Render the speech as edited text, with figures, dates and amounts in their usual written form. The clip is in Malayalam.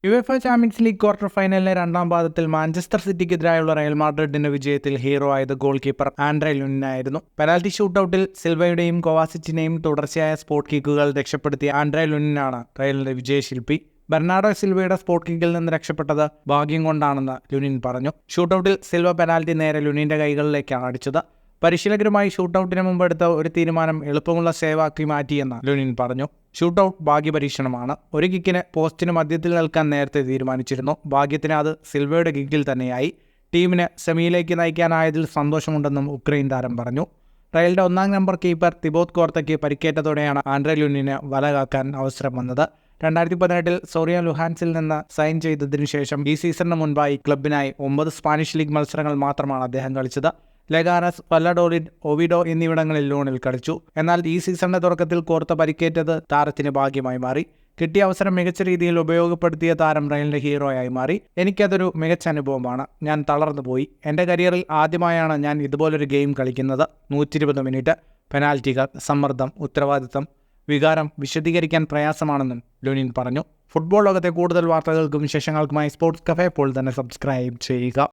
യുവേഫ ചാമ്പ്യൻസ് ലീഗ് ക്വാർട്ടർ ഫൈനലിലെ രണ്ടാം പാദത്തിൽ മാഞ്ചസ്റ്റർ സിറ്റിക്കെതിരായുള്ള റയൽ മാഡ്രിഡിന്റെ വിജയത്തിൽ ഹീറോ ആയത് ഗോൾ കീപ്പർ ആൻഡ്രെ ലുനിനായിരുന്നു. പെനാൽറ്റി ഷൂട്ടൌട്ടിൽ സിൽവയുടെയും കൊവാസിച്ചിനെയും തുടർച്ചയായ സ്പോട്ട് കിക്കുകൾ രക്ഷപ്പെടുത്തിയ ആൻഡ്രെ ലുനിനാണ് റയലിന്റെ വിജയശില്പി. ബെർണാഡോ സിൽവയുടെ സ്പോട്ട് കിക്കിൽ നിന്ന് രക്ഷപ്പെട്ടത് ഭാഗ്യം കൊണ്ടാണെന്ന് ലുനിൻ പറഞ്ഞു. ഷൂട്ടൌട്ടിൽ സിൽവ പെനാൽറ്റി നേരെ ലുനിന്റെ കൈകളിലേക്കാണ് അടിച്ചത്. പരിശീലകരുമായി ഷൂട്ടൌട്ടിന് മുമ്പ് എടുത്ത ഒരു തീരുമാനം എളുപ്പമുള്ള സേവാക്കി മാറ്റിയെന്ന് ലുനിൻ പറഞ്ഞു. ഷൂട്ടൌട്ട് ഭാഗ്യപരീക്ഷണമാണ്. ഒരു കിക്കിന് പോസ്റ്റിന് മധ്യത്തിൽ നിൽക്കാൻ നേരത്തെ തീരുമാനിച്ചിരുന്നു. ഭാഗ്യത്തിന് അത് സിൽവയുടെ കിക്കിൽ തന്നെയായി. ടീമിന് സെമിയിലേക്ക് നയിക്കാനായതിൽ സന്തോഷമുണ്ടെന്നും ഉക്രൈൻ താരം പറഞ്ഞു. റയലിന്റെ 1-ാം നമ്പർ കീപ്പർ തിബോത് കോർത്തയ്ക്ക് പരിക്കേറ്റതോടെയാണ് ആൻഡ്രെ ലുനിന് വല കാക്കാൻ അവസരം വന്നത്. 2018 സോറിയ ലുഹാൻസിൽ നിന്ന് സൈൻ ചെയ്തതിനു ശേഷം ഈ സീസണിന് മുൻപായി ക്ലബിനായി 9 സ്പാനിഷ് ലീഗ് മത്സരങ്ങൾ മാത്രമാണ് അദ്ദേഹം കളിച്ചത്. ലെഗാനസ്, വല്ലഡോലിഡ്, ഒവിഡോ എന്നിവിടങ്ങളിൽ ലോണിൽ കളിച്ചു. എന്നാൽ ഈ സീസണിന്റെ തുടക്കത്തിൽ കോർത്ത പരിക്കേറ്റത് താരത്തിന് ഭാഗ്യമായി മാറി. കിട്ടിയ അവസരം മികച്ച രീതിയിൽ ഉപയോഗപ്പെടുത്തിയ താരം റയലിന്റെ ഹീറോയായി മാറി. എനിക്കതൊരു മികച്ച അനുഭവമാണ്. ഞാൻ തളർന്നു പോയി. എൻ്റെ കരിയറിൽ ആദ്യമായാണ് ഞാൻ ഇതുപോലൊരു ഗെയിം കളിക്കുന്നത്. 120 മിനിറ്റ്, പെനാൽറ്റികൾ, സമ്മർദ്ദം, ഉത്തരവാദിത്തം, വികാരം വിശദീകരിക്കാൻ പ്രയാസമാണെന്നും ലുനിൻ പറഞ്ഞു. ഫുട്ബോൾ ലോകത്തെ കൂടുതൽ വാർത്തകൾക്കും വിശേഷങ്ങൾക്കുമായി സ്പോർട്സ് കഫേ ഇപ്പോൾ തന്നെ സബ്സ്ക്രൈബ് ചെയ്യുക.